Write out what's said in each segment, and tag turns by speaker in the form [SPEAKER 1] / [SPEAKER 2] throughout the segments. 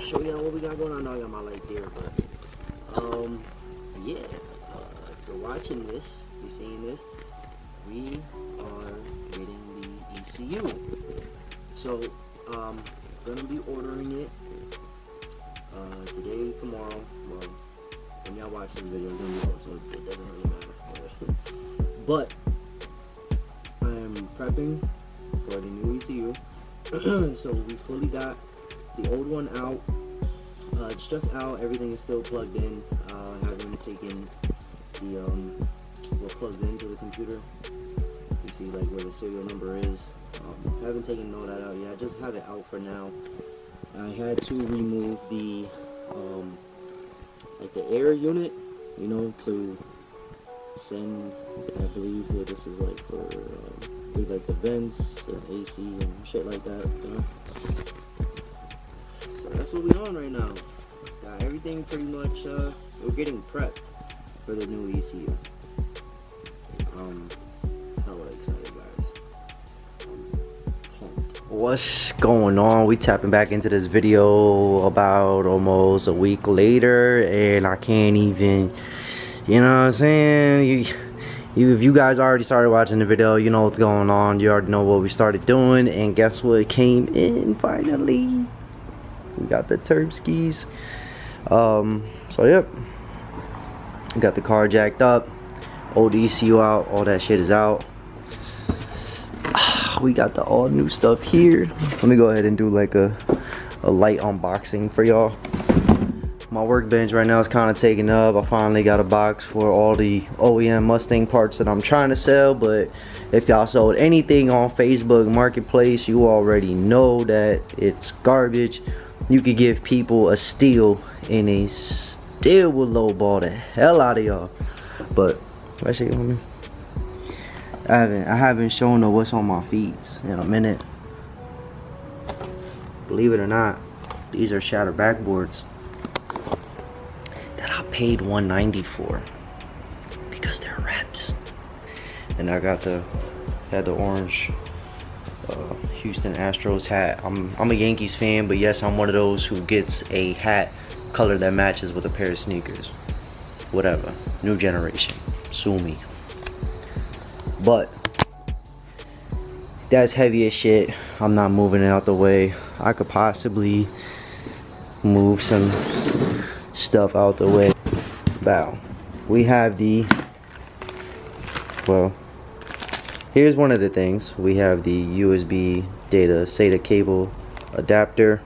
[SPEAKER 1] show y'all what we got going on. I know I got my light there, but yeah, if you're watching this, you're seeing this, we are getting the ECU. So gonna be ordering it today, tomorrow. Well, when y'all watch this video, it's gonna be out, so it doesn't really matter. But I am prepping for the new ECU. So we fully got the old one out. It's just out. Everything is still plugged in. I haven't taken the what plugs into the computer. You see like where the serial number is. I haven't taken all that out yet. I just have it out for now. I had to remove the like the air unit, you know, to send. I believe what this is like for like the vents, the AC, and shit like that. You know? So that's what we're on right now. Got everything pretty much. We're getting prepped for the new ECU. Hella excited, guys. What's going on? We tapping back into this video about almost a week later, and I can't even, you know what I'm saying? If you guys already started watching the video, you know what's going on. You already know what we started doing, and guess what came in finally? We got the turb skis. So yep, we got the car jacked up, old ECU out, all that shit is out. We got the all new stuff here. Let me go ahead and do like a light unboxing for y'all. My workbench right now is kind of taken up. I finally got a box for all the OEM Mustang parts that I'm trying to sell, but if y'all sold anything on Facebook Marketplace, you already know that it's garbage. You could give people a steal and they still will lowball the hell out of y'all. But I haven't shown her what's on my feet in a minute. Believe it or not, these are shattered backboards that I paid $190 for because they're reps. And I got had the orange Houston Astros hat. I'm a Yankees fan, but yes, I'm one of those who gets a hat color that matches with a pair of sneakers. Whatever, new generation, sue me. But that's heavy as shit. I'm not moving it out the way. I could possibly move some stuff out the way. Wow, we have the, well, here's one of the things. We have the USB data SATA cable adapter.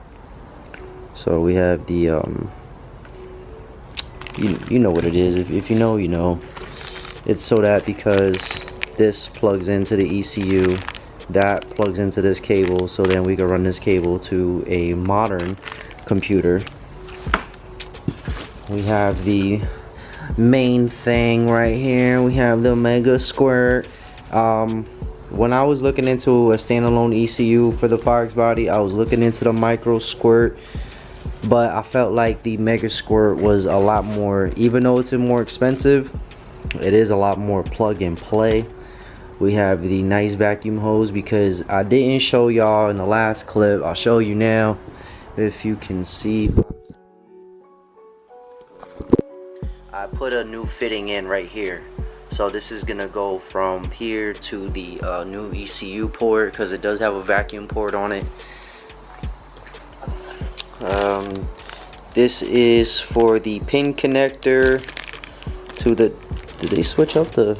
[SPEAKER 1] So we have the you know what it is. If you know, you know. It's so that because this plugs into the ECU, that plugs into this cable, so then we can run this cable to a modern computer. We have the main thing right here. We have the Megasquirt. When I was looking into a standalone ECU for the Fox body, I was looking into the Megasquirt, but I felt like the Megasquirt was a lot more, even though it's more expensive, it is a lot more plug and play. We have the nice vacuum hose, because I didn't show y'all in the last clip. I'll show you now if you can see. I put a new fitting in right here. So this is gonna go from here to the new ECU port, because it does have a vacuum port on it. This is for the pin connector to the, did they switch up the,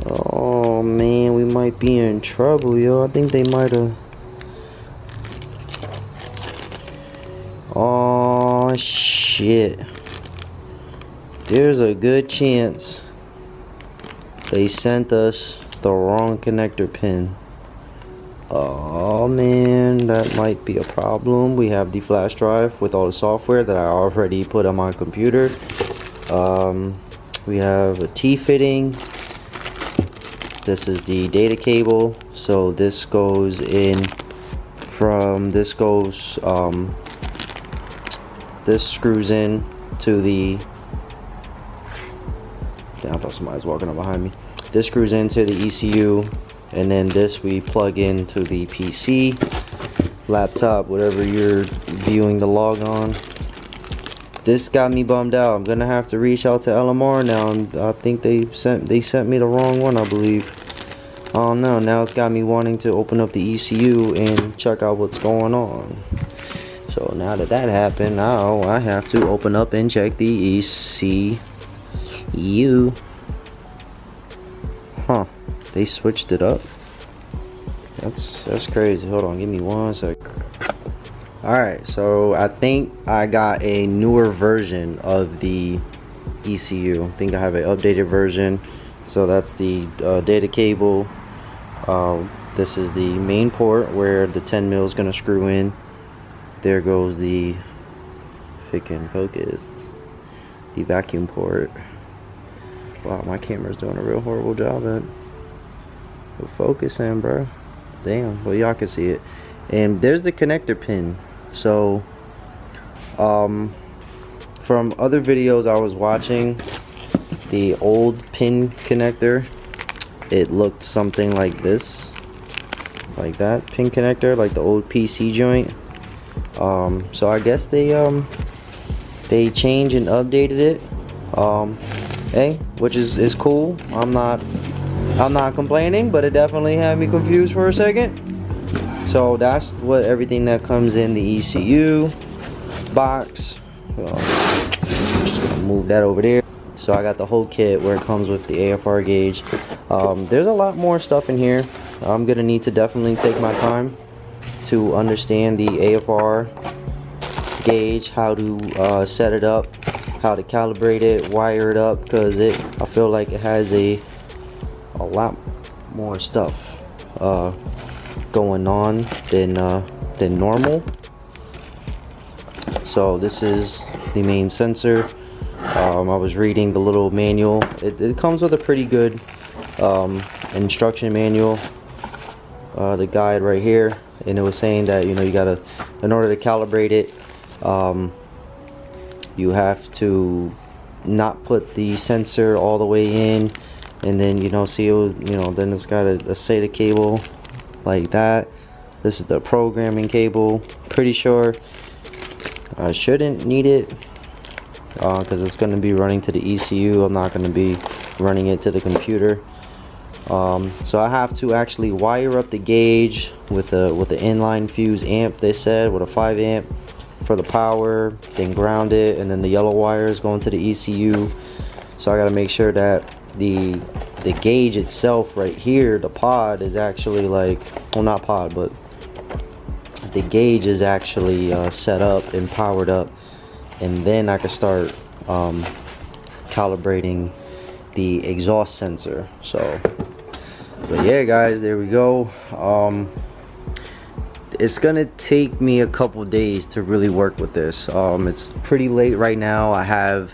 [SPEAKER 1] oh man, we might be in trouble, yo. I think they might have, oh shit, there's a good chance they sent us the wrong connector pin. Oh man, that might be a problem. We have the flash drive with all the software that I already put on my computer. We have a T-fitting. This is the data cable. So this goes in from, this goes, this screws in to the, damn, I thought somebody was walking up behind me. This screws into the ECU, and then this we plug into the PC
[SPEAKER 2] laptop, whatever you're viewing the log on. This got me bummed out. I'm gonna have to reach out to LMR now. I think they sent me the wrong one, I believe. Oh no, now it's got me wanting to open up the ECU and check out what's going on. So now that happened, now I have to open up and check the ECU. Huh, they switched it up. That's crazy. Hold on, give me 1 sec. Alright, so I think I got a newer version of the ECU. I think I have an updated version. So that's the data cable. This is the main port where the 10 mil is going to screw in. There goes the freaking focus. The vacuum port. Wow, my camera's doing a real horrible job at focusing, bro. Damn, well y'all can see it. And there's the connector pin. So from other videos I was watching, the old pin connector, it looked something like this, like that pin connector, like the old PC joint. So I guess they changed and updated it, hey, which is cool. I'm not complaining, but it definitely had me confused for a second. So that's what everything that comes in the ECU box. Just gonna move that over there. So I got the whole kit where it comes with the AFR gauge. There's a lot more stuff in here. I'm gonna need to definitely take my time to understand the AFR gauge, how to set it up, how to calibrate it, wire it up, because I feel like it has a lot more stuff going on than normal. So this is the main sensor. I was reading the little manual. It comes with a pretty good instruction manual, the guide right here, and it was saying that, you know, you gotta, in order to calibrate it, you have to not put the sensor all the way in, and then, you know, see, it was, you know, then it's got a SATA cable like that. This is the programming cable. Pretty sure I shouldn't need it because it's going to be running to the ECU. I'm not going to be running it to the computer. So I have to actually wire up the gauge with the inline fuse amp, they said, with a 5 amp for the power, then ground it, and then the yellow wire is going to the ECU. So I got to make sure that the gauge itself right here, the pod, is actually like, well, not pod, but the gauge is actually set up and powered up, and then I can start calibrating the exhaust sensor. So, but yeah, guys, there we go. It's gonna take me a couple days to really work with this. It's pretty late right now. I have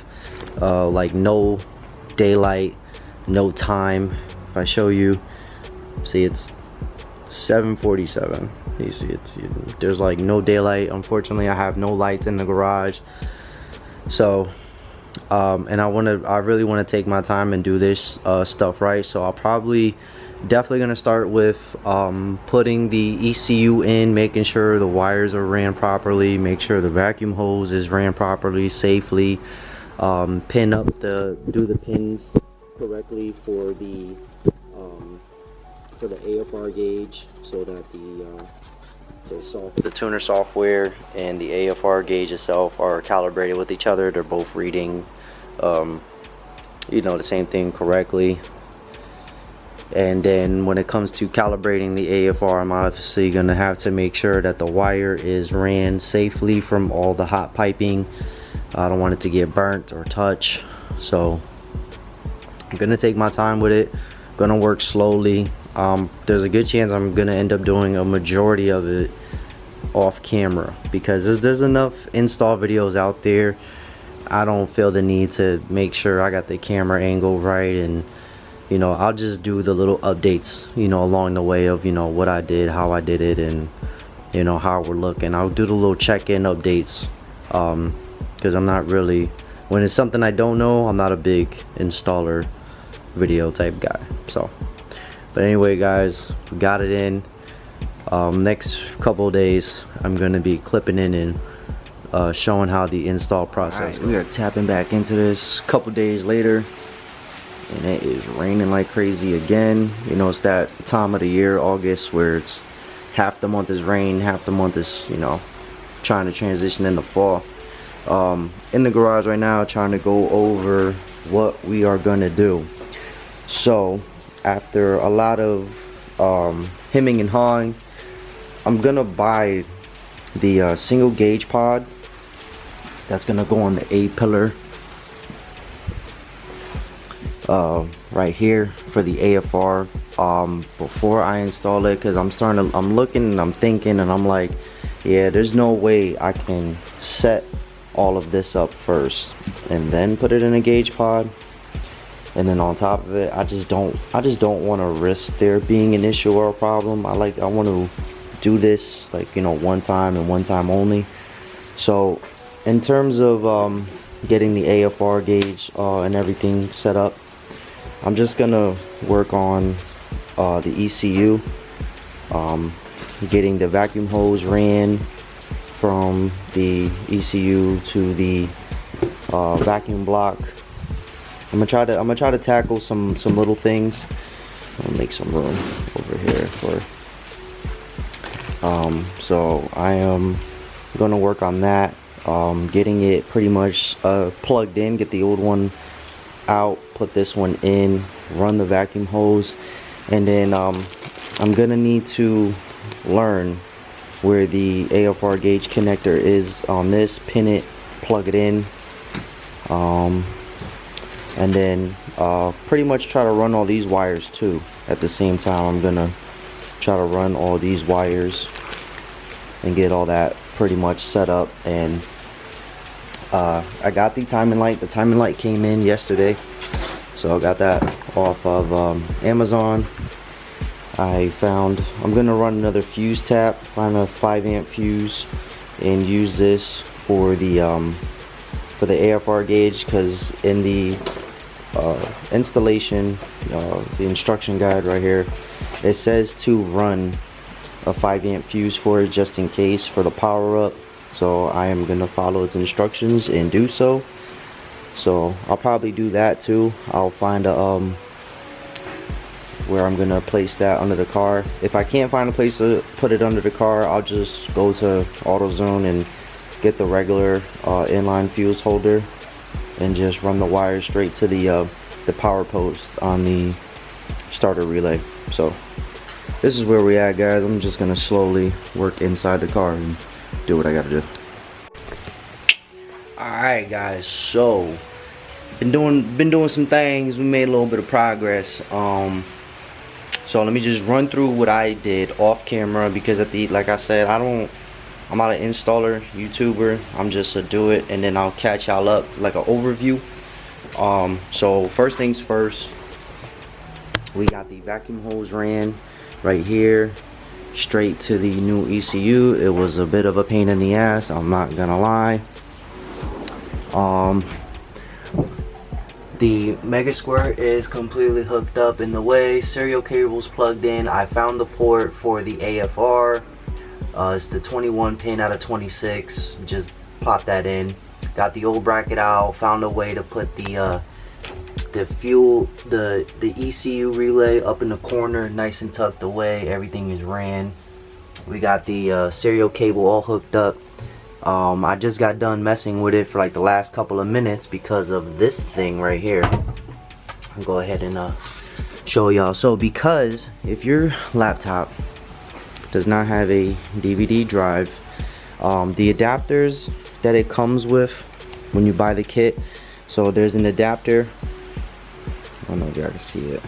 [SPEAKER 2] like no daylight, no time. If I show you, see, it's 7:47. You see, there's like no daylight. Unfortunately, I have no lights in the garage. So and I really want to take my time and do this stuff right. So I'll definitely gonna start with putting the ECU in, making sure the wires are ran properly, make sure the vacuum hose is ran properly, safely, pin up do the pins correctly for the AFR gauge, so that the tuner software and the AFR gauge itself are calibrated with each other. They're both reading you know, the same thing correctly. And then when it comes to calibrating the AFR, I'm obviously going to have to make sure that the wire is ran safely from all the hot piping. I don't want it to get burnt or touch. So I'm going to take my time with it. I'm going to work slowly. There's a good chance I'm going to end up doing a majority of it off camera, because there's enough install videos out there. I don't feel the need to make sure I got the camera angle right, and you know, I'll just do the little updates, you know, along the way of, you know, what I did, how I did it, and you know, how we're looking. I'll do the little check-in updates, because I'm not really, when it's something I don't know, I'm not a big installer video type guy. So, but anyway, guys, we got it in. Next couple of days I'm gonna be clipping in and showing how the install process goes. We are tapping back into this a couple days later, and it is raining like crazy again. You know, it's that time of the year, August, where it's half the month is rain, half the month is, you know, trying to transition into fall. In the garage right now, trying to go over what we are gonna do. So after a lot of hemming and hawing, I'm gonna buy the single gauge pod that's gonna go on the A pillar right here for the AFR before I install it, because I'm looking and I'm thinking and I'm like, yeah, there's no way I can set all of this up first and then put it in a gauge pod, and then on top of it, I just don't want to risk there being an issue or a problem. I want to do this, like, you know, one time and one time only. So in terms of getting the AFR gauge and everything set up, I'm just gonna work on the ECU, getting the vacuum hose ran from the ECU to the vacuum block. I'm gonna try to tackle some little things. I'll make some room over here for. So I am gonna work on that, getting it pretty much plugged in. Get the old one out, put this one in, run the vacuum hose, and then I'm gonna need to learn where the AFR gauge connector is on this, pin it, plug it in, and then pretty much try to run all these wires too at the same time. I'm gonna try to run all these wires and get all that pretty much set up. And I got the timing light. The timing light came in yesterday, so I got that off of Amazon. I'm gonna run another fuse tap, find a 5-amp fuse, and use this for the AFR gauge, because in the installation, the instruction guide right here, it says to run a 5-amp fuse for it just in case for the power up. So I am gonna follow its instructions and do so. So I'll probably do that too. I'll find a where I'm gonna place that under the car. If I can't find a place to put it under the car, I'll just go to AutoZone and get the regular inline fuse holder and just run the wire straight to the power post on the starter relay. So this is where we at, guys. I'm just gonna slowly work inside the car and do what I gotta do. Alright guys, so been doing some things. We made a little bit of progress. So let me just run through what I did off camera, because like I said, I'm not an installer, YouTuber. I'm just a do it, and then I'll catch y'all up like an overview. So first things first, we got the vacuum hose ran right here straight to the new ECU. It was a bit of a pain in the ass, I'm not gonna lie. The Megasquirt is completely hooked up in the way. Serial cable's plugged in. I found the port for the AFR. It's the 21 pin out of 26. Just pop that in. Got the old bracket out. Found a way to put the ECU relay up in the corner, nice and tucked away. Everything is ran. We got the serial cable all hooked up. I just got done messing with it for like the last couple of minutes because of this thing right here. I'll go ahead and show y'all. So because if your laptop does not have a DVD drive, the adapters that it comes with when you buy the kit, so there's an adapter. I don't know if y'all can see it,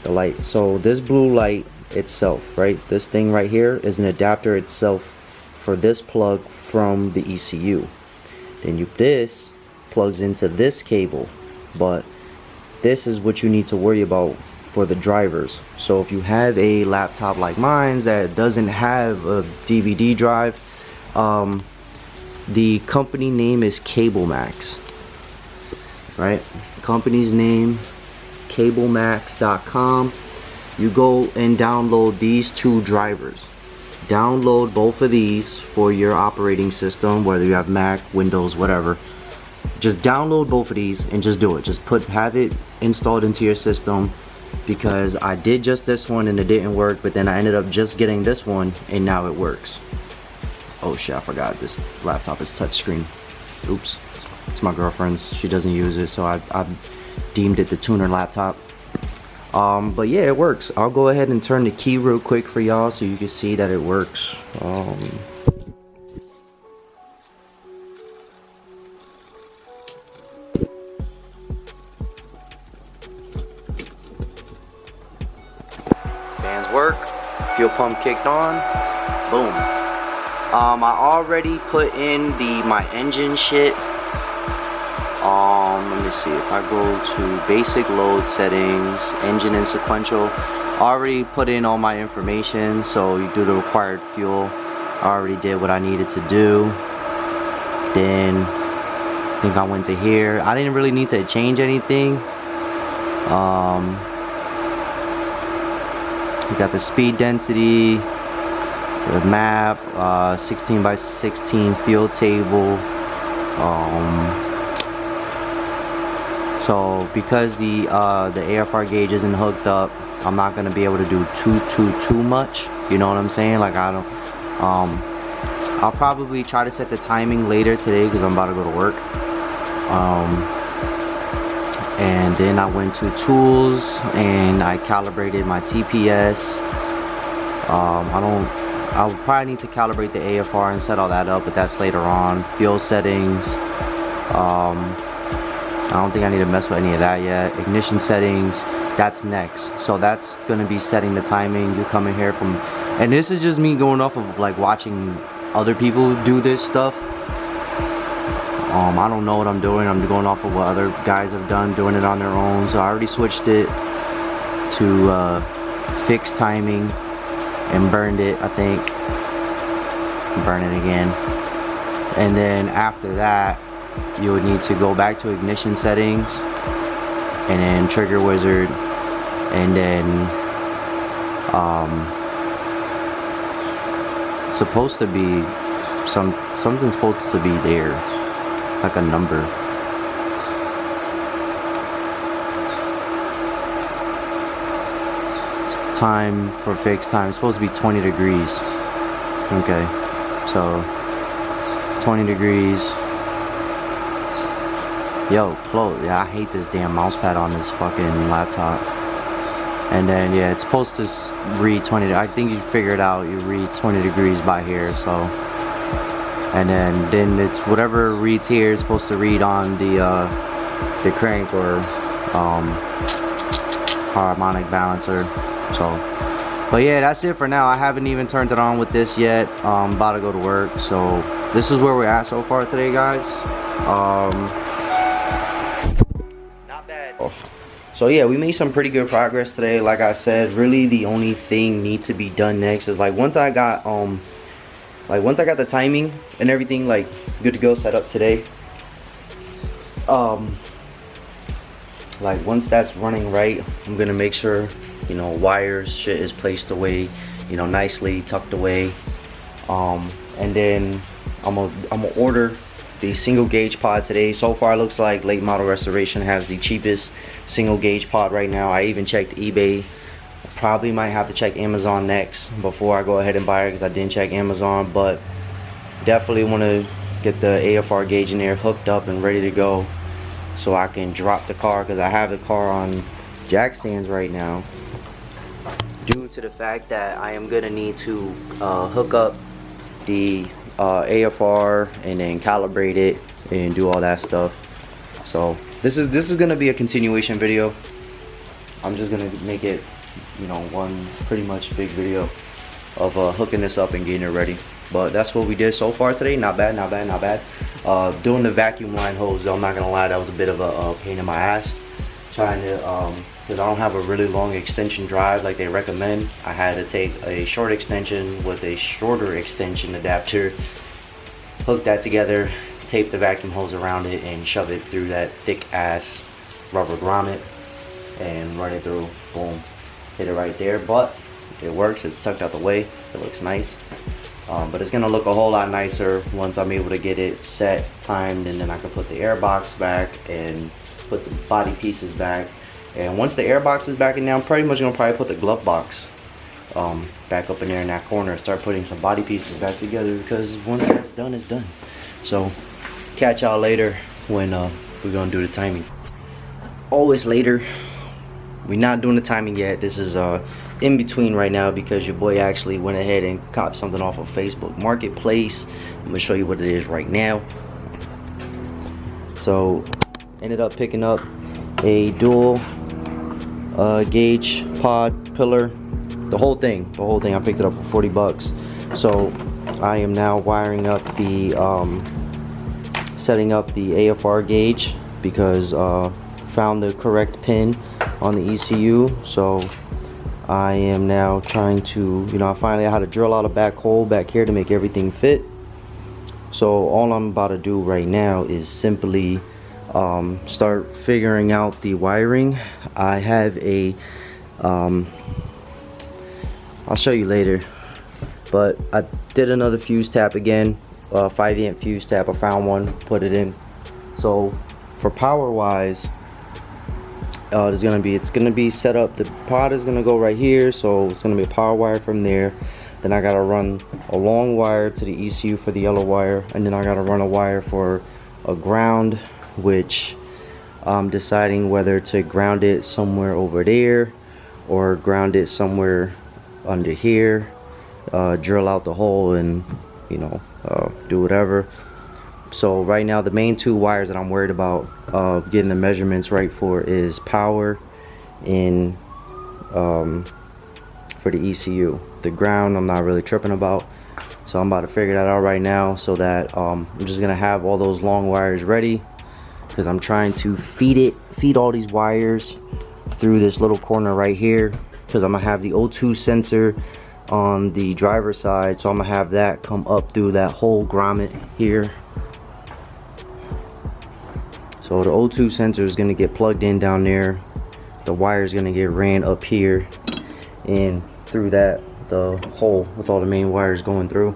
[SPEAKER 2] the light. So this blue light itself, right, this thing right here is an adapter itself for this plug from the ECU. Then this plugs into this cable, but this is what you need to worry about for the drivers. So if you have a laptop like mine that doesn't have a DVD drive, the company name is CableMax, right? Company's name, cablemax.com. You go and download these two drivers. download both of these for your operating system, whether you have Mac, Windows, whatever. Just download both of these and just do it. Just have it installed into your system, because I did just this one and it didn't work, but then I ended up just getting this one and now it works. Oh shit, I forgot this laptop is touchscreen. Oops, it's my girlfriend's. She doesn't use it, so I've deemed it the tuner laptop. But yeah, it works. I'll go ahead and turn the key real quick for y'all so you can see that it works. Fans work, fuel pump kicked on, boom. I already put in my engine shit. Let me see, if I go to basic load settings, engine and sequential, I already put in all my information, so you do the required fuel. I already did what I needed to do. Then I think I went to here. I didn't really need to change anything. You got the speed density, the map, 16 by 16 fuel table. So because the AFR gauge isn't hooked up, I'm not gonna be able to do too much. You know what I'm saying? Like I don't. I'll probably try to set the timing later today because I'm about to go to work. And then I went to tools and I calibrated my TPS. I'll probably need to calibrate the AFR and set all that up, but that's later on. Fuel settings. I don't think I need to mess with any of that yet. Ignition settings, that's next. So that's gonna be setting the timing. You come in here from, and this is just me going off of like watching other people do this stuff. I don't know what I'm doing. I'm going off of what other guys have done, doing it on their own. So I already switched it to fixed timing and burned it, I think. Burn it again. And then after that, you would need to go back to ignition settings and then trigger wizard, and then it's supposed to be something's supposed to be there, like a number. It's time for fixed time. It's supposed to be 20 degrees. Okay, so 20 degrees. Yo, close. Yeah, I hate this damn mouse pad on this fucking laptop. And then yeah, it's supposed to read 20. I think you figured out. You read 20 degrees by here. So, and then it's whatever reads here is supposed to read on the crank or harmonic balancer. So, but yeah, that's it for now. I haven't even turned it on with this yet. I'm about to go to work. So this is where we're at so far today, guys. So yeah, we made some pretty good progress today. Like I said, really the only thing need to be done next is like once I got the timing and everything like good to go set up today, like once that's running right, I'm gonna make sure, you know, wires shit is placed away, you know, nicely tucked away, and then I'm gonna order the single gauge pod today. So far it looks like Late Model Restoration has the cheapest single gauge pod right now. I even checked eBay. Probably might have to check Amazon next before I go ahead and buy it because I didn't check Amazon, but definitely want to get the AFR gauge in there hooked up and ready to go so I can drop the car, because I have the car on jack stands right now due to the fact that I am gonna need to hook up the AFR and then calibrate it and do all that stuff. So this is gonna be a continuation video. I'm just gonna make it, you know, one pretty much big video of hooking this up and getting it ready. But that's what we did so far today. Not bad, not bad, not bad. Doing the vacuum line hose, though, I'm not gonna lie, that was a bit of a pain in my ass. Trying to, because I don't have a really long extension drive like they recommend. I had to take a short extension with a shorter extension adapter, hook that together, tape the vacuum hose around it, and shove it through that thick ass rubber grommet and run it through. Boom, hit it right there. But it works. It's tucked out the way. It looks nice. But it's gonna look a whole lot nicer once I'm able to get it set, timed, and then I can put the air box back and put the body pieces back. And once the air box is back in there, I'm pretty much gonna probably put the glove box back up in there in that corner, start putting some body pieces back together, because once that's done, it's done. So catch y'all later when we're gonna do the timing. Always later. We're not doing the timing yet. This is in between right now because your boy actually went ahead and copped something off of Facebook Marketplace. I'm gonna show you what it is right now. So ended up picking up a dual gauge pod pillar, the whole thing. I picked it up for 40 bucks. So I am now wiring up the setting up the AFR gauge, because found the correct pin on the ECU. So I am now trying to, I finally had to drill out a back hole back here to make everything fit. So all I'm about to do right now is simply start figuring out the wiring. I have a I'll show you later, but I did another fuse tap again, 5-amp fuse tap. I found one, put it in. So for power wise, it's gonna be set up. The pod is gonna go right here, so it's gonna be a power wire from there. Then I gotta run a long wire to the ECU for the yellow wire, and then I gotta run a wire for a ground, which I'm deciding whether to ground it somewhere over there or ground it somewhere under here, drill out the hole and do whatever. So right now the main two wires that I'm worried about getting the measurements right for is power and for the ECU. The ground I'm not really tripping about, so I'm about to figure that out right now, so that I'm just gonna have all those long wires ready, because I'm trying to feed all these wires through this little corner right here, because I'm gonna have the O2 sensor on the driver's side, so I'm gonna have that come up through that whole grommet here. So the O2 sensor is going to get plugged in down there. The wire is going to get ran up here and through the hole with all the main wires going through.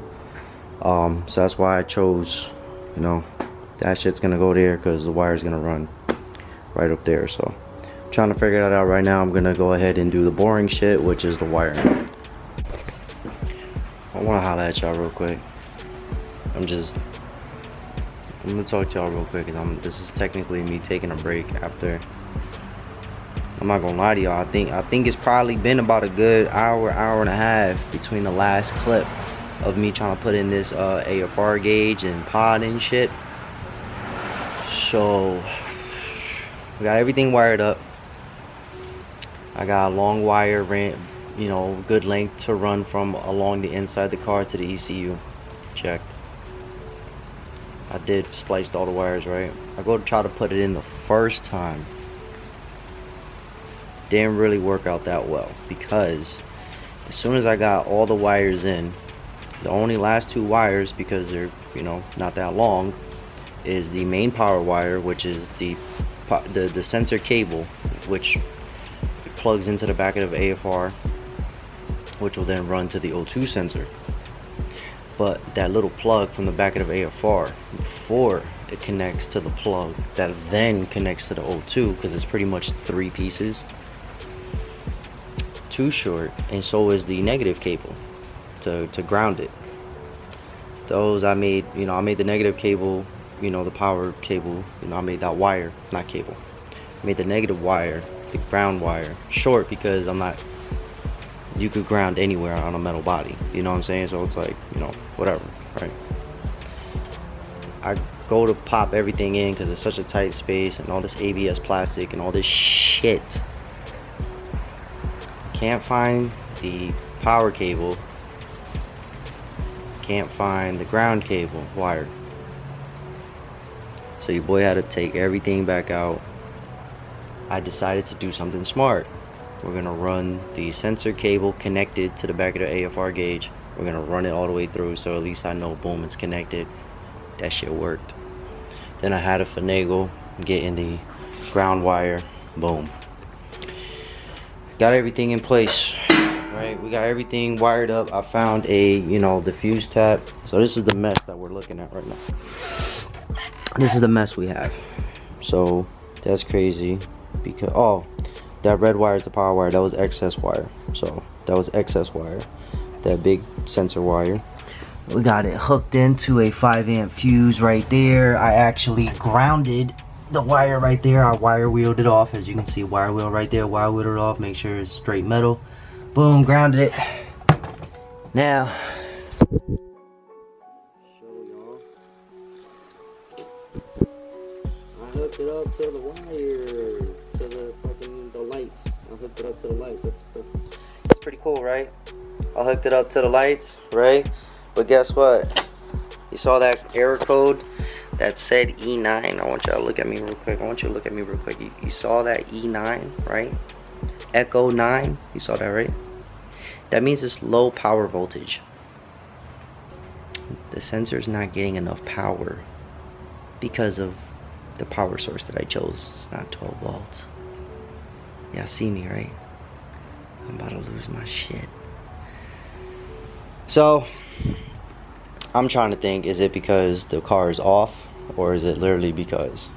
[SPEAKER 2] So that's why I chose, that shit's going to go there, because the wire is going to run right up there. So I'm trying to figure that out right now. I'm going to go ahead and do the boring shit, which is the wiring. I want to holler at y'all real quick. I'm gonna talk to y'all real quick, because this is technically me taking a break after. I'm not gonna lie to y'all. I think it's probably been about a good hour and a half between the last clip of me trying to put in this AFR gauge and pod and shit. So we got everything wired up. I got a long wire ran, good length to run from along the inside of the car to the ECU. Checked. I did spliced all the wires right. I go to try to put it in the first time. Didn't really work out that well, because as soon as I got all the wires in, the only last two wires, because they're not that long, is the main power wire, which is the sensor cable, which plugs into the back of the AFR, which will then run to the O2 sensor. But that little plug from the back of the AFR, before it connects to the plug that then connects to the O2, because it's pretty much 3 pieces, too short, and so is the negative cable to ground it. Those I made, I made the negative cable, the power cable, I made that wire, not cable. I made the negative wire, the ground wire, short, because you could ground anywhere on a metal body, you know what I'm saying? So it's like, whatever, right? I go to pop everything in because it's such a tight space, and all this ABS plastic and all this shit. Can't find the power cable, can't find the ground cable wire. So your boy had to take everything back out. I decided to do something smart. We're gonna run the sensor cable connected to the back of the AFR gauge. We're gonna run it all the way through, so at least I know, boom, it's connected. That shit worked. Then I had to finagle getting the ground wire. Boom. Got everything in place. Alright, we got everything wired up. I found a, you know, the fuse tap. So this is the mess that we're looking at right now. This is the mess we have. So that's crazy because, oh, that red wire is the power wire. That was excess wire. So that was excess wire. That big sensor wire. We got it hooked into a 5-amp fuse right there. I actually grounded the wire right there. I wire wheeled it off. As you can see, wire wheel right there. Wire wheeled it off. Make sure it's straight metal. Boom, grounded it. Now, show y'all. I hooked it up to the wire, to the fucking the lights. I hooked it up to the lights. That's pretty cool, right? I hooked it up to the lights, right? But guess what? You saw that error code that said E9. I want y'all to look at me real quick. You saw that E9, right? Echo 9. You saw that, right? That means it's low power voltage. The sensor is not getting enough power because of the power source that I chose. It's not 12 volts. Y'all see me, right? I'm about to lose my shit. So, I'm trying to think, is it because the car is off, or is it literally because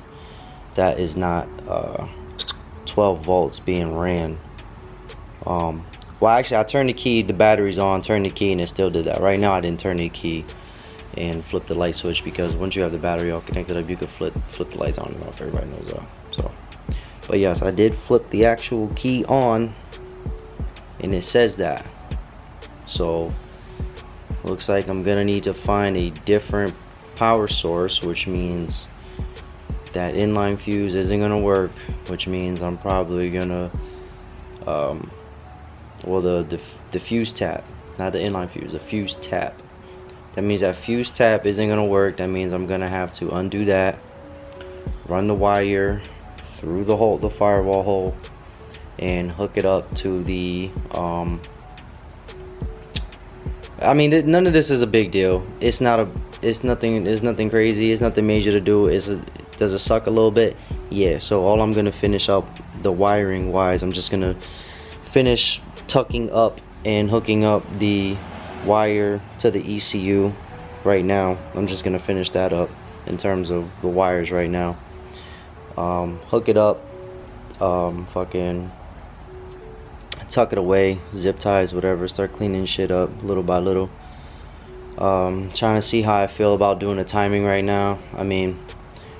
[SPEAKER 2] that is not 12 volts being ran? Well, actually, I turned the key, the battery's on, turned the key, and it still did that. Right now, I didn't turn the key and flip the light switch, because once you have the battery all connected up, you can flip the lights on and off. Everybody knows that. So, but yes, I did flip the actual key on, and it says that. So, looks like I'm gonna need to find a different power source, which means that inline fuse isn't gonna work, which means I'm probably gonna well, the fuse tap, not the inline fuse, the fuse tap. That means that fuse tap isn't gonna work. That means I'm gonna have to undo that, run the wire through the hole, the firewall hole, and hook it up to the I mean, none of this is a big deal. It's nothing crazy. It's nothing major to do. Does it suck a little bit? Yeah. So all I'm gonna finish up the wiring wise, I'm just gonna finish tucking up and hooking up the wire to the ECU right now. I'm just gonna finish that up in terms of the wires right now. Hook it up, fucking tuck it away, zip ties, whatever, start cleaning shit up little by little. Trying to see how I feel about doing the timing right now. I mean,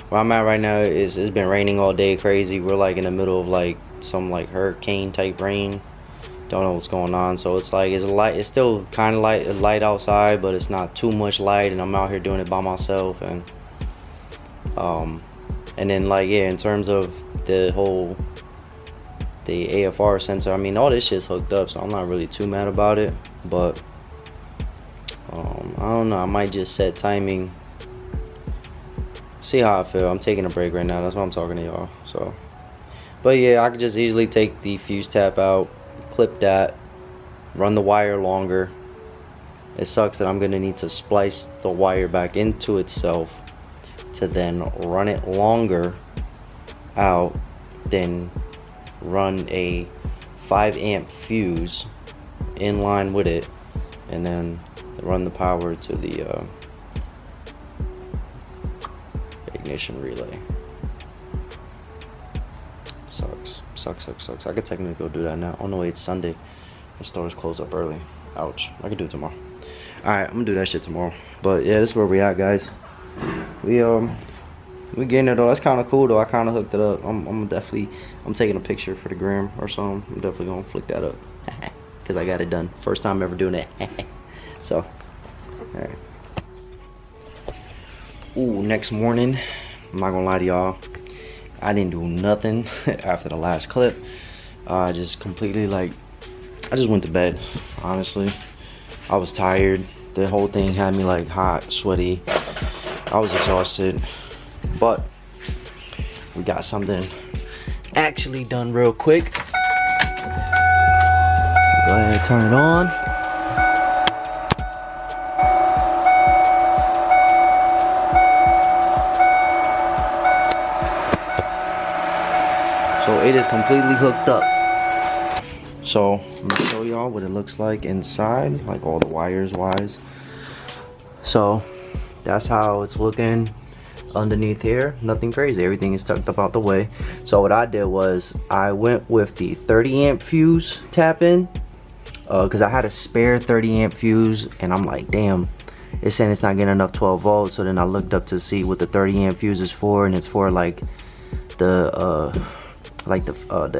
[SPEAKER 2] where I'm at right now is it's been raining all day, crazy. We're like in the middle of like some like hurricane type rain. Don't know what's going on. So it's like it's still kind of light outside, but it's not too much light, and I'm out here doing it by myself. And then like, yeah, in terms of the AFR sensor, I mean, all this shit's hooked up, so I'm not really too mad about it. But I don't know, I might just set timing, see how I feel. I'm taking a break right now, that's why I'm talking to y'all. So, but yeah, I could just easily take the fuse tap out, clip that, run the wire longer. It sucks that I'm gonna need to splice the wire back into itself to then run it longer out, then run a 5-amp fuse in line with it, and then run the power to the ignition relay. Sucks. I could technically go do that now. Oh no, wait, it's Sunday. The stores close up early. Ouch. I could do it tomorrow. Alright, I'm gonna do that shit tomorrow. But yeah, this is where we at, guys. We getting it though. That's kind of cool though. I kind of hooked it up. I'm taking a picture for the gram or something. I'm definitely gonna flick that up because I got it done. First time ever doing it. So, alright. Ooh, next morning, I'm not gonna lie to y'all, I didn't do nothing after the last clip. I just completely I just went to bed, honestly. I was tired. The whole thing had me like hot, sweaty. I was exhausted, but we got something actually done real quick. Go ahead and turn it on. So it is completely hooked up. So I'm gonna show y'all what it looks like inside, like all the wires wise. So that's how it's looking underneath here. Nothing crazy, everything is tucked up out the way. So what I did was I went with the 30 amp fuse tap in, because I had a spare 30 amp fuse and I'm like, damn, it's saying it's not getting enough 12 volts. So then I looked up to see what the 30 amp fuse is for, and it's for like the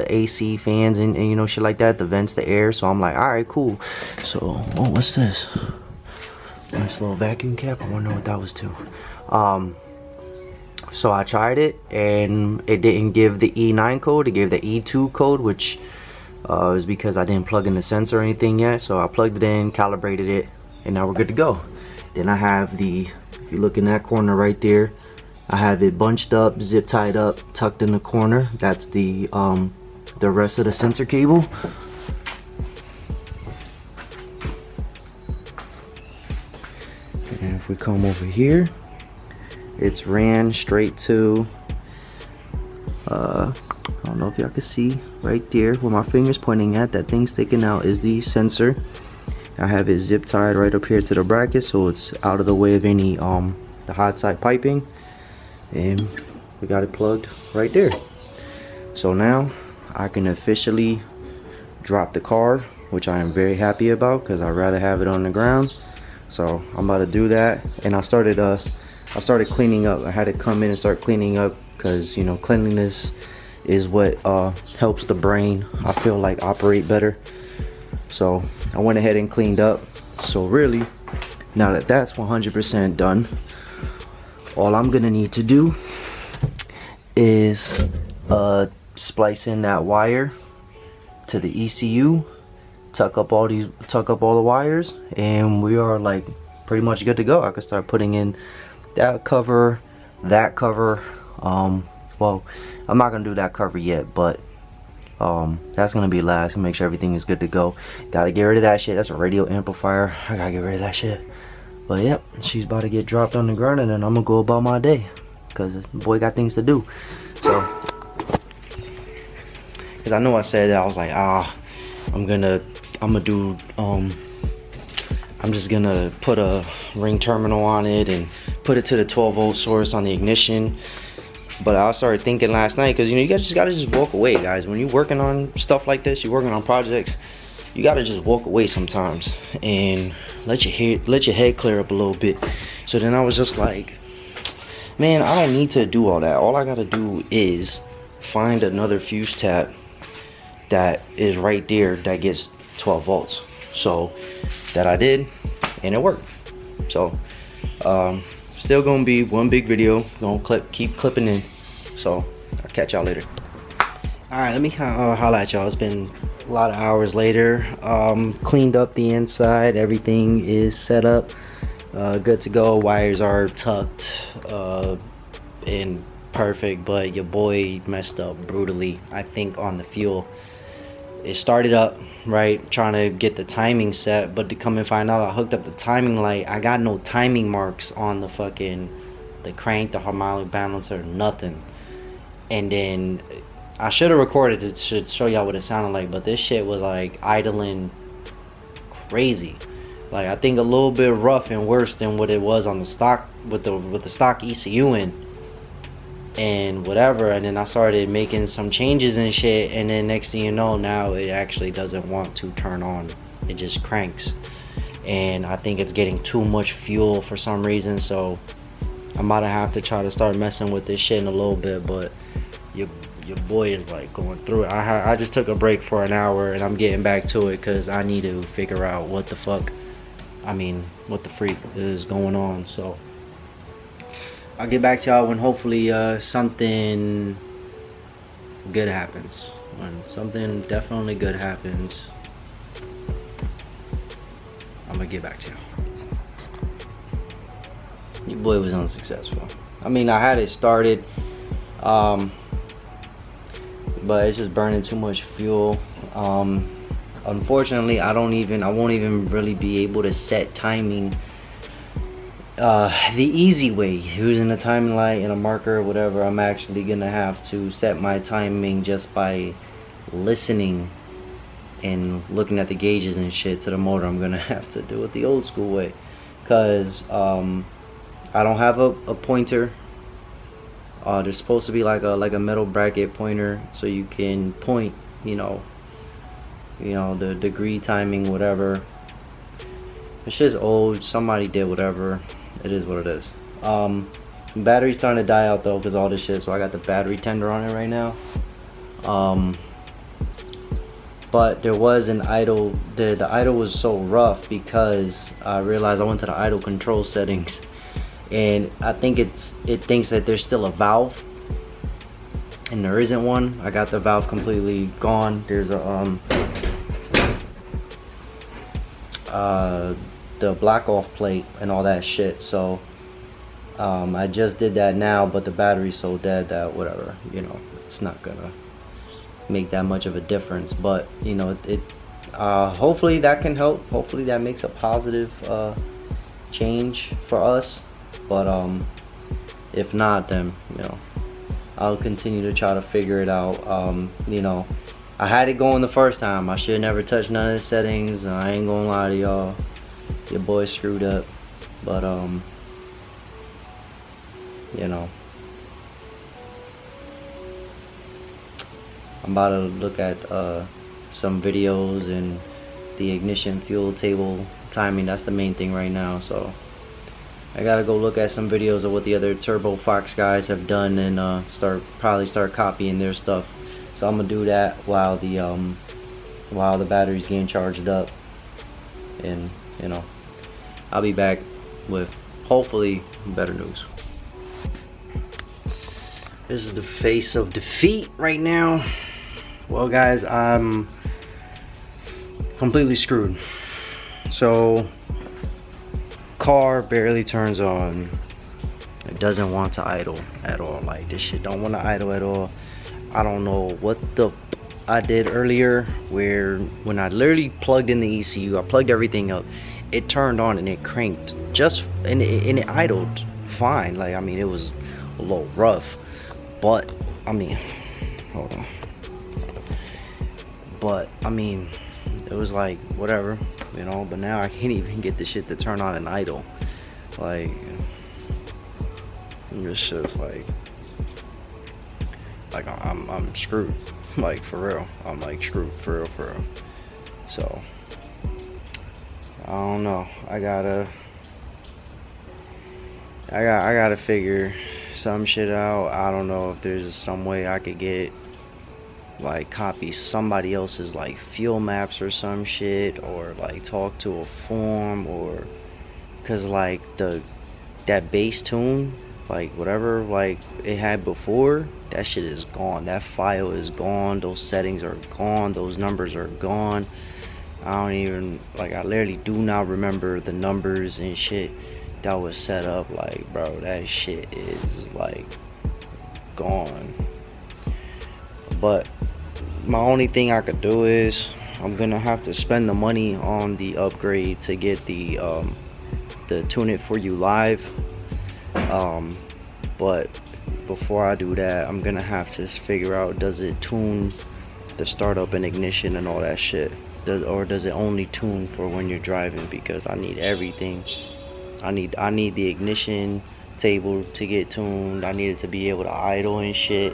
[SPEAKER 2] AC fans and you know, shit like that, the vents, the air. So I'm like, all right, cool. So, oh, what's this? Nice little vacuum cap. I wonder what that was too. So I tried it and it didn't give the E9 code, it gave the E2 code, which is because I didn't plug in the sensor or anything yet. So I plugged it in, calibrated it, and now we're good to go. Then I have the, if you look in that corner right there, I have it bunched up, zip tied up, tucked in the corner. That's the rest of the sensor cable. And if we come over here, it's ran straight to, I don't know if y'all can see right there where my finger's pointing at, that thing sticking out is the sensor. I have it zip tied right up here to the bracket, so it's out of the way of any the hot side piping, and we got it plugged right there. So now I can officially drop the car, which I am very happy about because I'd rather have it on the ground. So I'm about to do that, and I started cleaning up. I had to come in and start cleaning up because, you know, cleanliness is what helps the brain, I feel like, operate better. So I went ahead and cleaned up. So really, now that that's 100% done, all I'm gonna need to do is splice in that wire to the ECU, tuck up all the wires, and we are like pretty much good to go. I can start putting in that cover. Well, I'm not gonna do that cover yet, but that's gonna be last, and make sure everything is good to go. Gotta get rid of that shit. That's a radio amplifier. I gotta get rid of that shit. But yep, she's about to get dropped on the ground, and then I'm gonna go about my day because the boy got things to do. So, because I know I said that, I was like, I'm just gonna put a ring terminal on it and put it to the 12 volt source on the ignition. But I started thinking last night, because you know, you guys just gotta just walk away, guys. When you're working on stuff like this, you're working on projects, you gotta just walk away sometimes and let your head clear up a little bit. So then I was just like, man, I don't need to do all that. All I gotta do is find another fuse tap that is right there that gets 12 volts. So that I did, and it worked. So still gonna be one big video, gonna keep clipping in. So I'll catch y'all later. All right, let me holla at y'all. It's been a lot of hours later. Cleaned up the inside, everything is set up, good to go. Wires are tucked and perfect, but your boy messed up brutally, I think, on the fuel. It started up right, trying to get the timing set, but to come and find out, I hooked up the timing light. I got no timing marks on the crank, the harmonic balancer, nothing. And then I should have recorded it, should show y'all what it sounded like, but this shit was like idling crazy. Like, I think a little bit rough and worse than what it was on the stock, with the stock ECU in and whatever. And then I started making some changes and shit, and then next thing you know, now it actually doesn't want to turn on. It just cranks, and I think it's getting too much fuel for some reason. So I'm gonna have to try to start messing with this shit in a little bit. But your boy is like going through it. I just took a break for an hour, and I'm getting back to it because I need to figure out what the fuck, what the freak is going on. So I'll get back to y'all when hopefully something good happens. When something definitely good happens, I'm gonna get back to y'all. Your boy was unsuccessful. I had it started, but it's just burning too much fuel. Unfortunately, I won't even really be able to set timing the easy way, using a timing light and a marker or whatever. I'm actually gonna have to set my timing just by listening and looking at the gauges and shit to the motor, I'm gonna have to do it the old school way, because I don't have a pointer. There's supposed to be like a metal bracket pointer so you can point, you know, the degree, timing, whatever. It's just old. Somebody did whatever. It is what it is. Battery's starting to die out though because all this shit, so I got the battery tender on it right now. But there was an idle. The idle was so rough because I realized I went to the idle control settings, and I think it thinks that there's still a valve, and there isn't one. I got the valve completely gone. There's a the black off plate and all that shit. So I just did that now, but the battery's so dead that whatever, you know, it's not gonna make that much of a difference. But you know, hopefully that can help. Hopefully that makes a positive change for us. But if not, then you know, I'll continue to try to figure it out. You know, I had it going the first time. I should never touch none of the settings. I ain't gonna lie to y'all, your boy screwed up. But you know, I'm about to look at some videos and the ignition fuel table timing. That's the main thing right now. So I gotta go look at some videos of what the other Turbo Fox guys have done and probably start copying their stuff. So I'm gonna do that while the battery's getting charged up, and you know, I'll be back with hopefully better news. This is the face of defeat right now. Well guys, I'm completely screwed. So car barely turns on. It doesn't want to idle at all. Like, this shit don't want to idle at all. I don't know what I did earlier, where when I literally plugged in the ECU, I plugged everything up, it turned on and it cranked and it idled fine. Like, I mean, it was a little rough, but I mean, hold on. But I mean, it was like whatever, you know. But now I can't even get the shit to turn on and idle. Like, this shit's like I'm screwed. Like, for real, I'm like screwed, for real. So I don't know. I gotta figure some shit out. I don't know if there's some way I could get, like, copy somebody else's like fuel maps or some shit, or like talk to a form, or cause like that bass tune, like whatever like it had before, that shit is gone. That file is gone. Those settings are gone. Those numbers are gone. I don't even, like, I literally do not remember the numbers and shit that was set up. Like, bro, that shit is like gone. But my only thing I could do is I'm gonna have to spend the money on the upgrade to get the Tune It For You Live. But before I do that, I'm gonna have to figure out, does it tune the startup and ignition and all that shit, or does it only tune for when you're driving? Because I need everything. I need the ignition table to get tuned. I need it to be able to idle and shit.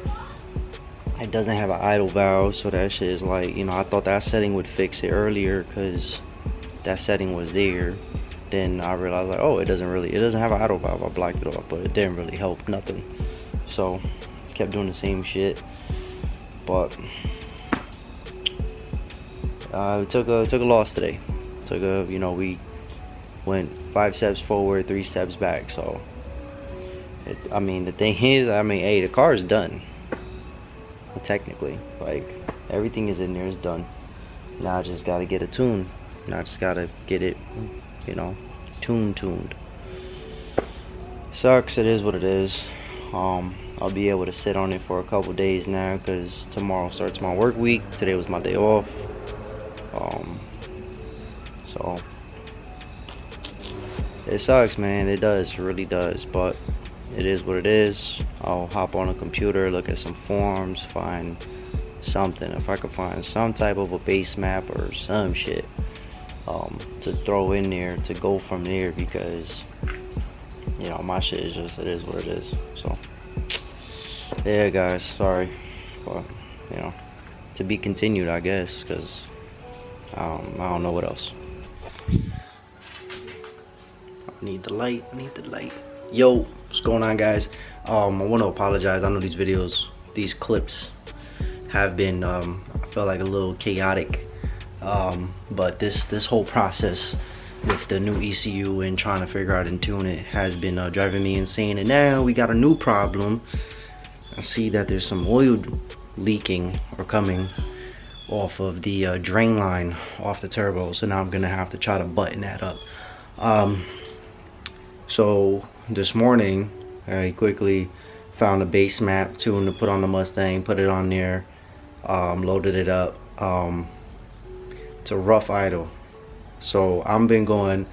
[SPEAKER 2] It doesn't have an idle valve, so that shit is like, you know, I thought that setting would fix it earlier because that setting was there. Then I realized, like, oh, it doesn't have an idle valve. I blocked it off, but it didn't really help nothing. So kept doing the same shit. But took a loss today. You know, we went 5 steps forward, 3 steps back. So I mean, the thing is, I mean, hey, the car is done. Technically, like, everything is in there, is done. Now I just gotta get a tune. Now I just gotta get it, you know, tuned. Sucks. It is what it is. I'll be able to sit on it for a couple days now because tomorrow starts my work week. Today was my day off. So it sucks, man. It does, it really does. But it is what it is. I'll hop on a computer, look at some forums, find something. If I could find some type of a base map or some shit to throw in there to go from there, because you know my shit is just, it is what it is. So yeah guys, sorry, but you know, to be continued I guess, because I don't know what else. I need the light, Yo, what's going on guys? I want to apologize. I know these videos, these clips have been I feel like a little chaotic, but this whole process with the new ECU and trying to figure out and tune it has been driving me insane. And now we got a new problem. I see that there's some oil leaking or coming off of the drain line off the turbo, so now I'm gonna have to try to button that up. So this morning I quickly found a base map tune to put on the Mustang, put it on there, loaded it up. It's a rough idle, so I've been going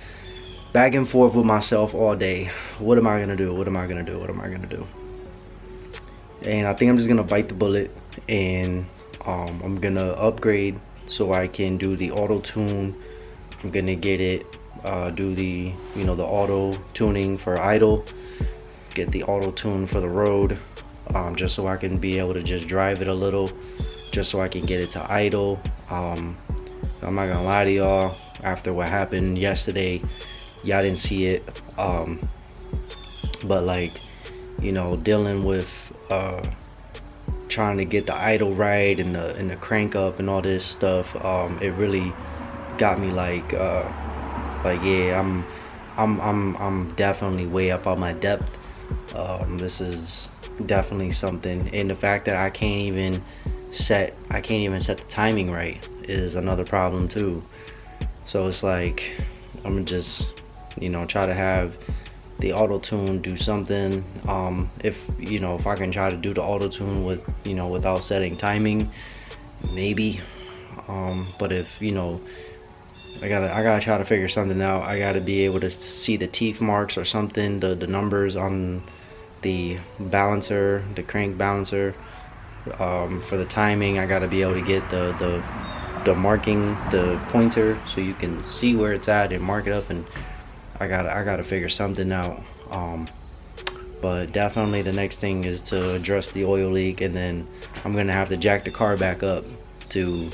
[SPEAKER 2] back and forth with myself all day. What am I gonna do? What am I gonna do? What am I gonna do? And I think I'm just gonna bite the bullet, and I'm gonna upgrade so I can do the auto tune. I'm gonna get it, do the, you know, the auto tuning for idle, get the auto tune for the road, just so I can be able to just drive it a little, just so I can get it to idle. I'm not gonna lie to y'all, after what happened yesterday, y'all didn't see it, but like, you know, dealing with trying to get the idle right and the crank up and all this stuff, it really got me like yeah, I'm definitely way up on my depth. This is definitely something, and the fact that I can't even set the timing right is another problem too. So it's like I'm gonna just, you know, try to have the auto tune do something. If you know, if I can try to do the auto tune with, you know, without setting timing, maybe. But if, you know, I gotta try to figure something out. I gotta be able to see the teeth marks or something, the numbers on the balancer, the crank balancer. For the timing, I gotta be able to get the marking, the pointer, so you can see where it's at and mark it up. And I gotta figure something out. But definitely the next thing is to address the oil leak, and then I'm gonna have to jack the car back up to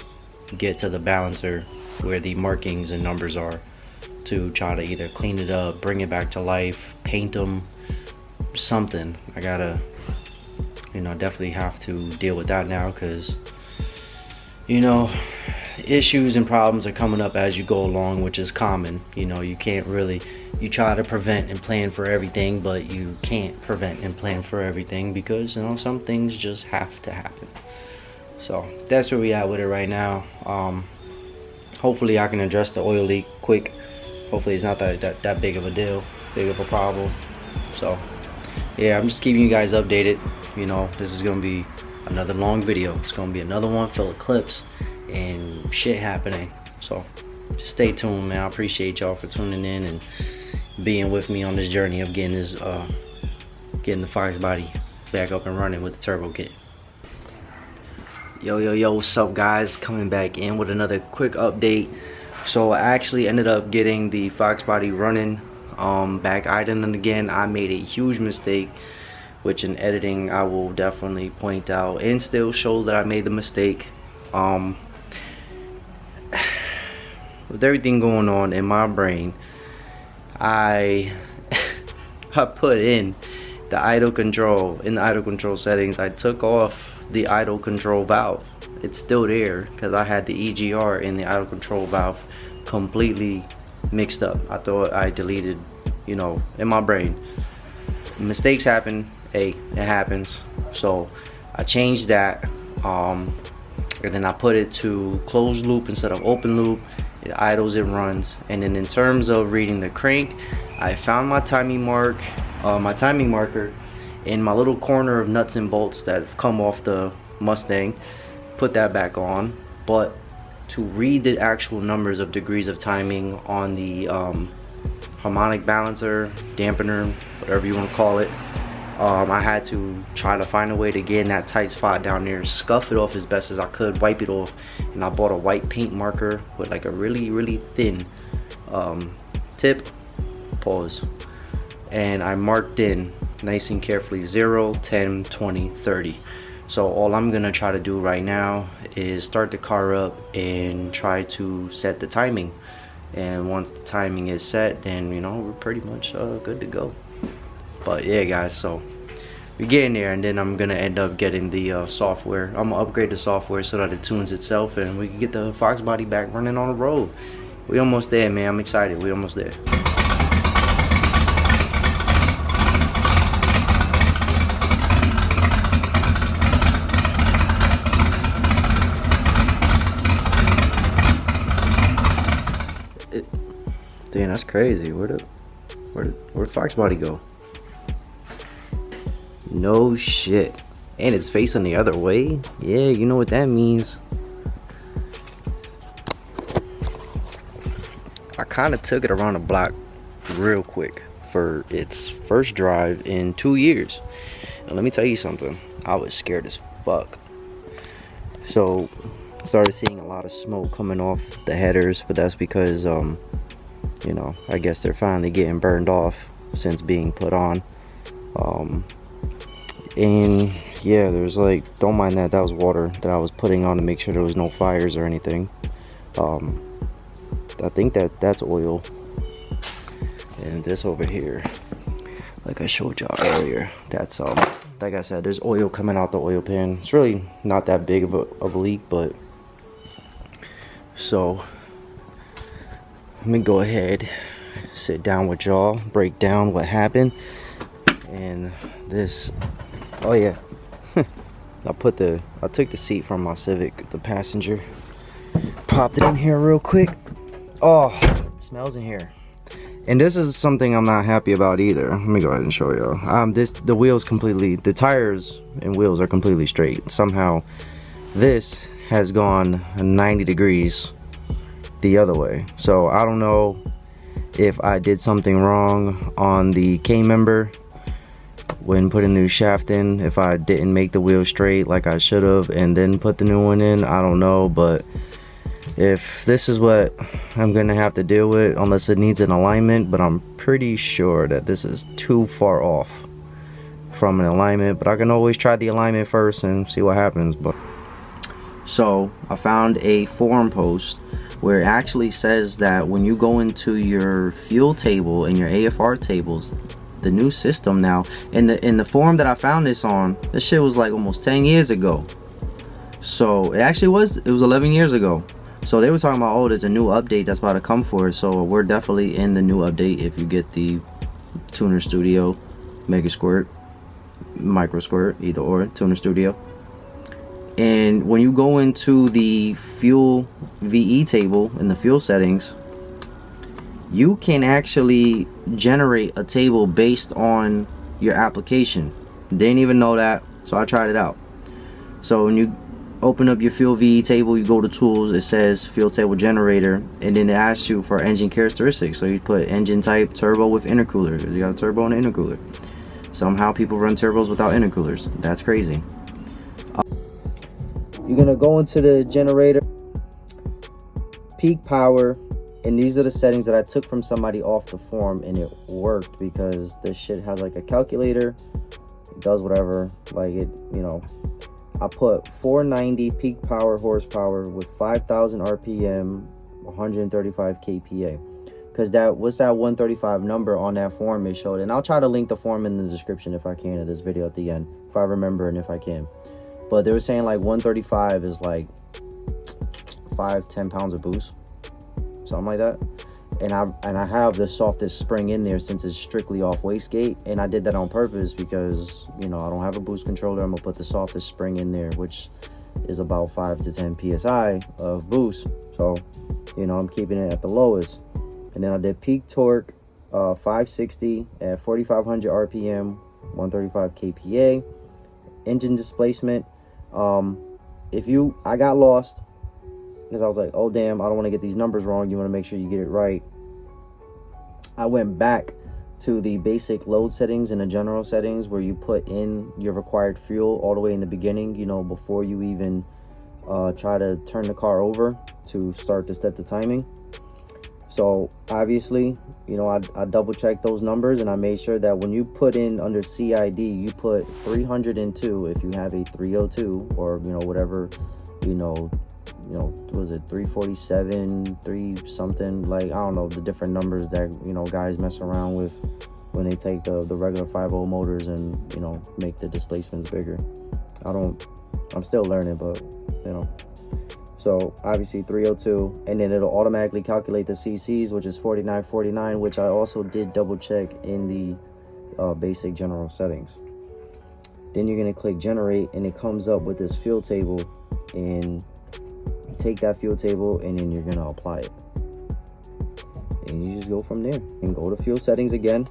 [SPEAKER 2] get to the balancer where the markings and numbers are, to try to either clean it up, bring it back to life, paint them, something. I gotta, you know, definitely have to deal with that now, because, you know, issues and problems are coming up as you go along, which is common. You know, you can't really, you try to prevent and plan for everything, but you can't prevent and plan for everything, because, you know, some things just have to happen. So that's where we at with it right now. Hopefully I can address the oil leak quick. Hopefully it's not that big of a deal, big of a problem. So yeah, I'm just keeping you guys updated. You know, this is gonna be another long video. It's gonna be another one full of clips and shit happening. So just stay tuned, man. I appreciate y'all for tuning in and being with me on this journey of getting this getting the Fox body back up and running with the turbo kit. Yo, what's up guys? Coming back in with another quick update. So I actually ended up getting the Fox body running, back idling again. I made a huge mistake, which in editing I will definitely point out and still show that I made the mistake. With everything going on in my brain, I put in the idle control, in the idle control settings, I took off the idle control valve. It's still there because I had the EGR in the idle control valve completely mixed up. I thought I deleted, you know, in my brain. Mistakes happen. Hey, it happens. So I changed that, and then I put it to closed loop instead of open loop. It idles, it runs. And then in terms of reading the crank, I found my timing marker in my little corner of nuts and bolts that come off the Mustang. Put that back on, but to read the actual numbers of degrees of timing on the harmonic balancer, dampener, whatever you want to call it, I had to try to find a way to get in that tight spot down there, scuff it off as best as I could, wipe it off, and I bought a white paint marker with like a really thin tip, pause, and I marked in nice and carefully 0, 10, 20, 30. So all I'm gonna try to do right now is start the car up and try to set the timing, and once the timing is set, then you know we're pretty much good to go. But yeah guys, so we get in there and then I'm gonna end up getting the software. I'm gonna upgrade the software so that it tunes itself and we can get the Fox body back running on the road. We almost there, man. I'm excited. We almost there. Damn, that's crazy. Where'd Fox body go? No shit. And it's facing the other way? Yeah, you know what that means. I kind of took it around the block real quick for its first drive in 2 years. And let me tell you something. I was scared as fuck. So, started seeing a lot of smoke coming off the headers, but that's because, you know, I guess they're finally getting burned off since being put on. And yeah, there's like, don't mind that, that was water that I was putting on to make sure there was no fires or anything. I think that's oil. And this over here, like I showed y'all earlier, that's like I said, there's oil coming out the oil pan. It's really not that big of a leak, but so let me go ahead, sit down with y'all, break down what happened. And this, oh yeah, I took the seat from my Civic, the passenger, popped it in here real quick. Oh, it smells in here. And this is something I'm not happy about either. Let me go ahead and show y'all. The wheels completely, the tires and wheels are completely straight. Somehow this has gone 90 degrees the other way. So I don't know if I did something wrong on the K member when putting the new shaft in, if I didn't make the wheel straight like I should have and then put the new one in. I don't know, but if this is what I'm gonna have to deal with, unless it needs an alignment, but I'm pretty sure that this is too far off from an alignment, but I can always try the alignment first and see what happens. But so I found a forum post where it actually says that when you go into your fuel table and your AFR tables, the new system now, in the forum that I found this on, this shit was like almost 10 years ago. So it was 11 years ago. So they were talking about, oh, there's a new update that's about to come for it. So we're definitely in the new update if you get the Tuner Studio, Megasquirt, Microsquirt, either or, Tuner Studio. And when you go into the fuel VE table in the fuel settings, you can actually generate a table based on your application. Didn't even know that, so I tried it out. So when you open up your fuel VE table, you go to tools, it says fuel table generator, and then it asks you for engine characteristics. So you put engine type, turbo with intercooler. You got a turbo and an intercooler. Somehow people run turbos without intercoolers. That's crazy. You're gonna go into the generator, peak power, and these are the settings that I took from somebody off the forum, and it worked because this shit has like a calculator. It does whatever, like it, you know. I put 490 peak power horsepower with 5,000 RPM, 135 kPa, because what's that 135 number on that form it showed. And I'll try to link the form in the description if I can of this video at the end, if I remember and if I can. But they were saying like 135 is like 5-10 pounds of boost, something like that. And I have the softest spring in there since it's strictly off wastegate, and I did that on purpose because, you know, I don't have a boost controller. I'm gonna put the softest spring in there, which is about 5 to 10 psi of boost. So, you know, I'm keeping it at the lowest. And then I did peak torque, 560 at 4,500 RPM, 135 kPa. Engine displacement. I got lost because I was like, oh damn, I don't want to get these numbers wrong. You want to make sure you get it right. I went back to the basic load settings and the general settings where you put in your required fuel all the way in the beginning, you know, before you even try to turn the car over to start to set the timing. So obviously, you know, I double checked those numbers, and I made sure that when you put in under CID, you put 302 if you have a 302, or, you know, whatever, you know, what was it, 347, 3 something, like, I don't know, the different numbers that, you know, guys mess around with when they take the regular 5.0 motors and, you know, make the displacements bigger. I'm still learning, but, you know. So obviously 302, and then it'll automatically calculate the CCs, which is 4949, which I also did double check in the basic general settings. Then you're gonna click generate, and it comes up with this fuel table, and you take that fuel table and then you're gonna apply it. And you just go from there and go to fuel settings again,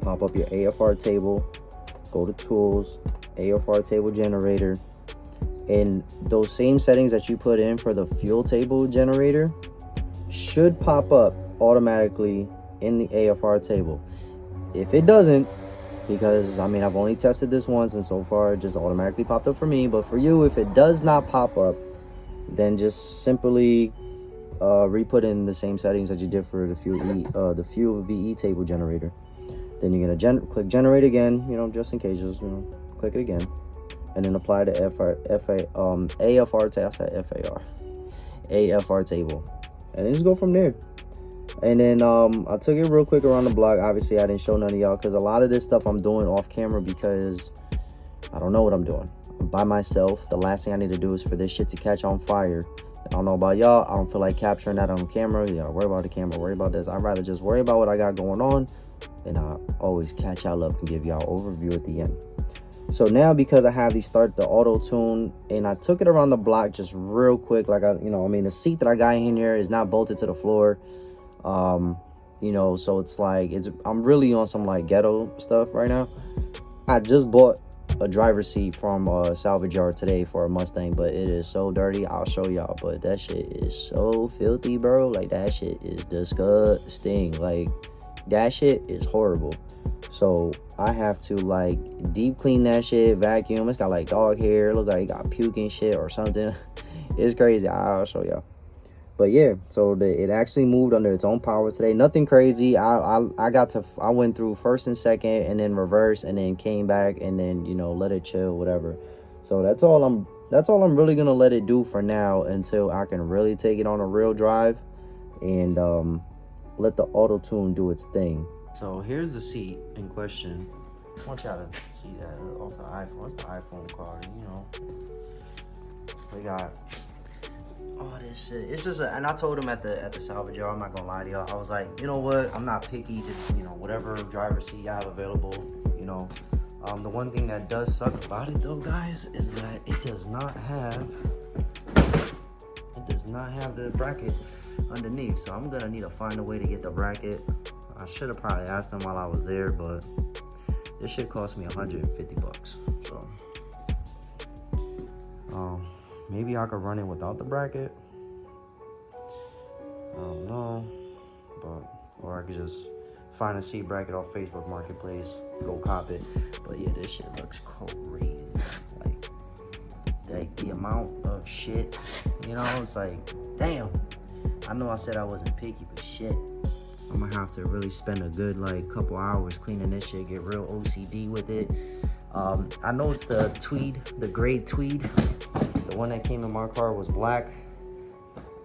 [SPEAKER 2] pop up your AFR table, go to tools, AFR table generator. And those same settings that you put in for the fuel table generator should pop up automatically in the AFR table. If it doesn't, because I mean, I've only tested this once and so far it just automatically popped up for me, but for you, if it does not pop up, then just simply re-put in the same settings that you did for the fuel VE table generator. Then you're gonna click generate again, you know, just in case, just, you know, click it again. And then apply the AFR table, and then just go from there. And then I took it real quick around the block. Obviously I didn't show none of y'all because a lot of this stuff I'm doing off camera because I don't know what I'm doing. I'm by myself. The last thing I need to do is for this shit to catch on fire. I don't know about y'all. I don't feel like capturing that on camera. You gotta worry about the camera, worry about this. I'd rather just worry about what I got going on, and I always catch y'all up and give y'all overview at the end. So now, because I have the start the auto tune, and I took it around the block just real quick, like the seat that I got in here is not bolted to the floor, you know, so it's like I'm really on some like ghetto stuff right now. I just bought a driver's seat from a salvage yard today for a Mustang, but it is so dirty. I'll show y'all, but that shit is so filthy, bro. Like, that shit is disgusting. Like, that shit is horrible. So I have to like deep clean that shit, vacuum. It's got like dog hair, look like it got puking shit or something. It's crazy. I'll show y'all. But yeah, so it actually moved under its own power today. Nothing crazy. I went through first and second, and then reverse, and then came back, and then, you know, let it chill, whatever. So that's all I'm really gonna let it do for now until I can really take it on a real drive and let the auto tune do its thing. So here's the seat in question. I want y'all to see that off the iPhone. It's the iPhone quality, you know. We got all this shit. It's just and I told him at the salvage yard, I'm not gonna lie to y'all, I was like, you know what, I'm not picky, just, you know, whatever driver's seat I have available, you know. The one thing that does suck about it though, guys, is that it does not have the bracket underneath. So I'm gonna need to find a way to get the bracket. I should have probably asked him while I was there, but this shit cost me $150. So maybe I could run it without the bracket. I don't know, or I could just find a seat bracket off Facebook Marketplace, go cop it. But yeah, this shit looks crazy. Like the amount of shit, you know, it's like, damn. I know I said I wasn't picky, but shit, I'm gonna have to really spend a good like couple hours cleaning this shit, get real OCD with it. I know it's the tweed, the gray tweed. The one that came in my car was black,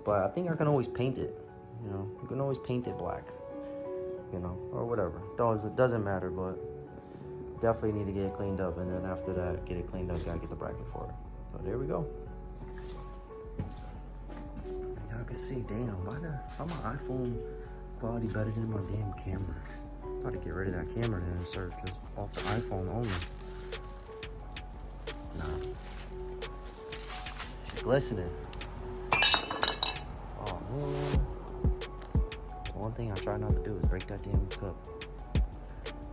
[SPEAKER 2] but I think I can always paint it. You know, you can always paint it black, you know, or whatever. It doesn't matter, but definitely need to get it cleaned up, and then after that, get it cleaned up, gotta get the bracket for it. So there we go. Y'all can see, damn, how my iPhone quality better than my damn camera? I'm about to get rid of that camera then and search just off the iPhone only. Nah. She's glistening. Oh man. The one thing I try not to do is break that damn cup.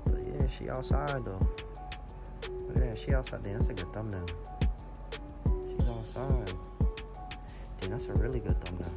[SPEAKER 2] But yeah, she outside though. Look at that, she outside. Damn, that's a good thumbnail. She's outside. Damn, that's a really good thumbnail.